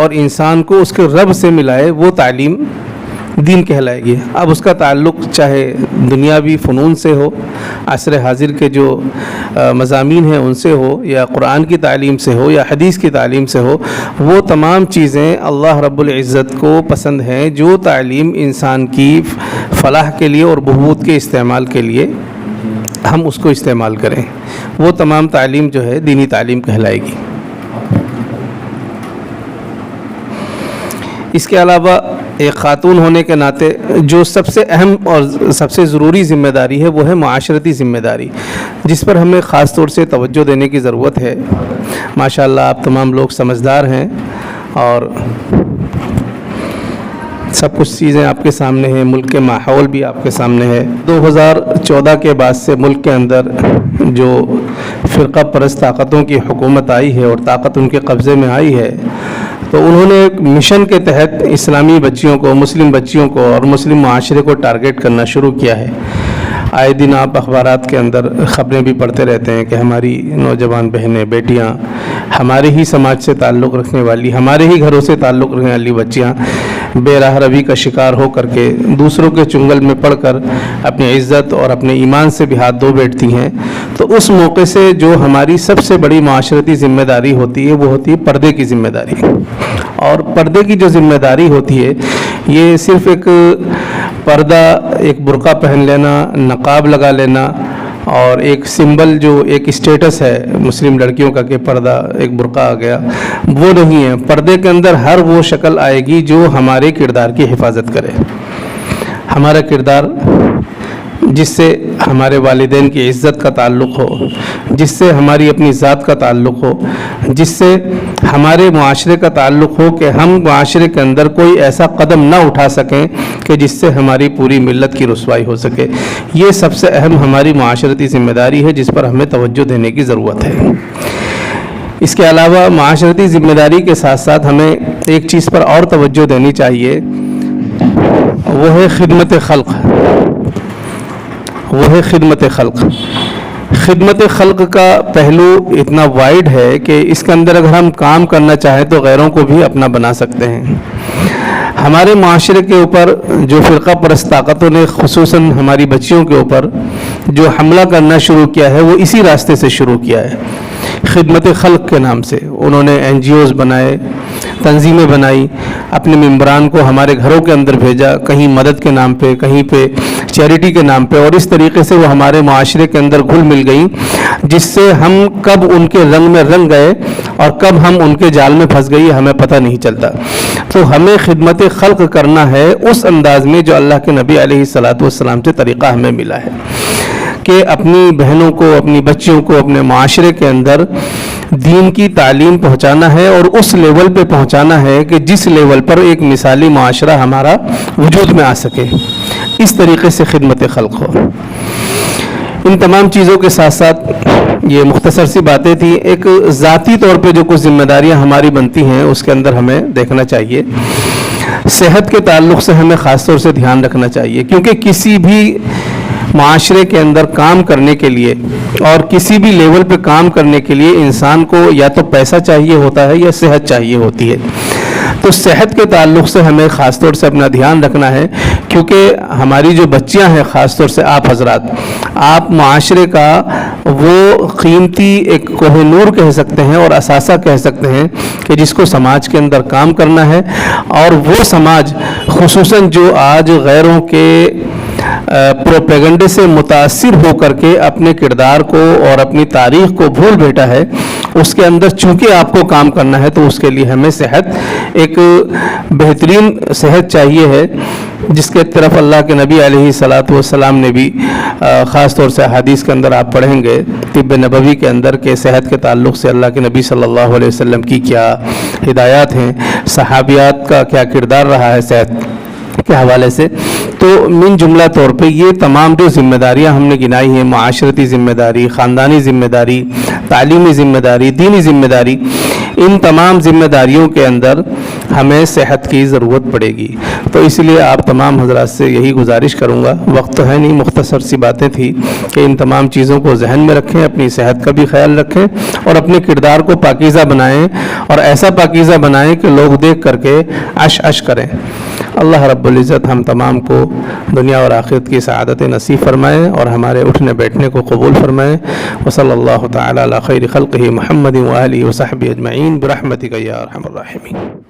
اور انسان کو اس کے رب سے ملائے، وہ تعلیم دین کہلائے گی۔ اب اس کا تعلق چاہے دنیاوی فنون سے ہو، عصر حاضر کے جو مضامین ہیں ان سے ہو، یا قرآن کی تعلیم سے ہو، یا حدیث کی تعلیم سے ہو، وہ تمام چیزیں اللہ رب العزت کو پسند ہیں جو تعلیم انسان کی فلاح کے لیے اور بہبود کے استعمال کے لیے ہم اس کو استعمال کریں، وہ تمام تعلیم جو ہے دینی تعلیم کہلائے گی۔ اس کے علاوہ ایک خاتون ہونے کے ناطے جو سب سے اہم اور سب سے ضروری ذمہ داری ہے وہ ہے معاشرتی ذمہ داری، جس پر ہمیں خاص طور سے توجہ دینے کی ضرورت ہے۔ ماشاءاللہ آپ تمام لوگ سمجھدار ہیں اور سب کچھ چیزیں آپ کے سامنے ہیں، ملک کے ماحول بھی آپ کے سامنے ہے۔ 2014 کے بعد سے ملک کے اندر جو فرقہ پرست طاقتوں کی حکومت آئی ہے اور طاقت ان کے قبضے میں آئی ہے، تو انہوں نے ایک مشن کے تحت اسلامی بچیوں کو، مسلم بچیوں کو اور مسلم معاشرے کو ٹارگٹ کرنا شروع کیا ہے۔ آئے دن آپ اخبارات کے اندر خبریں بھی پڑھتے رہتے ہیں کہ ہماری نوجوان بہنیں، بیٹیاں، ہمارے ہی سماج سے تعلق رکھنے والی، ہمارے ہی گھروں سے تعلق رکھنے والی بچیاں بے راہ روی کا شکار ہو کر کے دوسروں کے چنگل میں پڑ کر اپنی عزت اور اپنے ایمان سے بھی ہاتھ دھو بیٹھتی ہیں۔ تو اس موقع سے جو ہماری سب سے بڑی معاشرتی ذمہ داری ہوتی ہے وہ ہوتی ہے پردے کی ذمہ داری۔ اور پردے کی جو ذمہ داری ہوتی ہے یہ صرف ایک پردہ، ایک برقع پہن لینا، نقاب لگا لینا اور ایک سمبل جو ایک اسٹیٹس ہے مسلم لڑکیوں کا کہ پردہ، ایک برقع آ گیا، وہ نہیں ہے۔ پردے کے اندر ہر وہ شکل آئے گی جو ہمارے کردار کی حفاظت کرے۔ ہمارا کردار جس سے ہمارے والدین کی عزت کا تعلق ہو، جس سے ہماری اپنی ذات کا تعلق ہو، جس سے ہمارے معاشرے کا تعلق ہو کہ ہم معاشرے کے اندر کوئی ایسا قدم نہ اٹھا سکیں کہ جس سے ہماری پوری ملت کی رسوائی ہو سکے۔ یہ سب سے اہم ہماری معاشرتی ذمہ داری ہے جس پر ہمیں توجہ دینے کی ضرورت ہے۔ اس کے علاوہ معاشرتی ذمہ داری کے ساتھ ساتھ ہمیں ایک چیز پر اور توجہ دینی چاہیے، وہ ہے خدمت خلق۔ وہ ہے خدمت خلق۔ خدمت خلق کا پہلو اتنا وائڈ ہے کہ اس کے اندر اگر ہم کام کرنا چاہیں تو غیروں کو بھی اپنا بنا سکتے ہیں۔ ہمارے معاشرے کے اوپر جو فرقہ پرست طاقتوں نے خصوصاً ہماری بچیوں کے اوپر جو حملہ کرنا شروع کیا ہے وہ اسی راستے سے شروع کیا ہے، خدمت خلق کے نام سے۔ انہوں نے NGOs بنائے، تنظیمیں بنائی، اپنے ممبران کو ہمارے گھروں کے اندر بھیجا، کہیں مدد کے نام پہ، کہیں پہ چیریٹی کے نام پہ، اور اس طریقے سے وہ ہمارے معاشرے کے اندر گھل مل گئیں، جس سے ہم کب ان کے رنگ میں رنگ گئے اور کب ہم ان کے جال میں پھنس گئی ہمیں پتہ نہیں چلتا۔ تو ہمیں خدمت خلق کرنا ہے اس انداز میں جو اللہ کے نبی علیہ الصلاۃ والسلام سے طریقہ ہمیں ملا ہے، کہ اپنی بہنوں کو، اپنی بچیوں کو اپنے معاشرے کے اندر دین کی تعلیم پہنچانا ہے اور اس لیول پہ پہنچانا ہے کہ جس لیول پر ایک مثالی معاشرہ ہمارا وجود میں آ سکے۔ اس طریقے سے خدمت خلق ہو۔ ان تمام چیزوں کے ساتھ ساتھ یہ مختصر سی باتیں تھیں، ایک ذاتی طور پہ جو کچھ ذمہ داریاں ہماری بنتی ہیں اس کے اندر ہمیں دیکھنا چاہیے۔ صحت کے تعلق سے ہمیں خاص طور سے دھیان رکھنا چاہیے، کیونکہ کسی بھی معاشرے کے اندر کام کرنے کے لیے اور کسی بھی لیول پہ کام کرنے کے لیے انسان کو یا تو پیسہ چاہیے ہوتا ہے یا صحت چاہیے ہوتی ہے۔ تو صحت کے تعلق سے ہمیں خاص طور سے اپنا دھیان رکھنا ہے، کیونکہ ہماری جو بچیاں ہیں، خاص طور سے آپ حضرات، آپ معاشرے کا وہ قیمتی ایک کوہ نور کہہ سکتے ہیں اور اثاثہ کہہ سکتے ہیں کہ جس کو سماج کے اندر کام کرنا ہے، اور وہ سماج خصوصاً جو آج غیروں کے پروپیگنڈے سے متاثر ہو کر کے اپنے کردار کو اور اپنی تاریخ کو بھول بیٹھا ہے، اس کے اندر چونکہ آپ کو کام کرنا ہے تو اس کے لیے ہمیں صحت، ایک بہترین صحت چاہیے ہے، جس کے طرف اللہ کے نبی علیہ الصلاۃ والسلام نے بھی خاص طور سے حدیث کے اندر آپ پڑھیں گے طب نبوی کے اندر کہ صحت کے تعلق سے اللہ کے نبی صلی اللہ علیہ وسلم کی کیا ہدایات ہیں، صحابیات کا کیا کردار رہا ہے صحت کے حوالے سے۔ تو من جملہ طور پہ یہ تمام جو ذمہ داریاں ہم نے گنائی ہیں، معاشرتی ذمہ داری، خاندانی ذمہ داری، تعلیمی ذمہ داری، دینی ذمہ داری، ان تمام ذمہ داریوں کے اندر ہمیں صحت کی ضرورت پڑے گی. تو اس لیے آپ تمام حضرات سے یہی گزارش کروں گا, وقت تو ہے نہیں, مختصر سی باتیں تھی, کہ ان تمام چیزوں کو ذہن میں رکھیں, اپنی صحت کا بھی خیال رکھیں اور اپنے کردار کو پاکیزہ بنائیں, اور ایسا پاکیزہ بنائیں کہ لوگ دیکھ کر کے عش عش کریں. اللہ رب العزت ہم تمام کو دنیا اور آخرت کی سعادت نصیب فرمائے اور ہمارے اٹھنے بیٹھنے کو قبول فرمائے. وصلی اللہ تعالی علی خیر خلقہ محمد وآلہ وصحبہ اجمعین برحمتک یا ارحم الراحمین.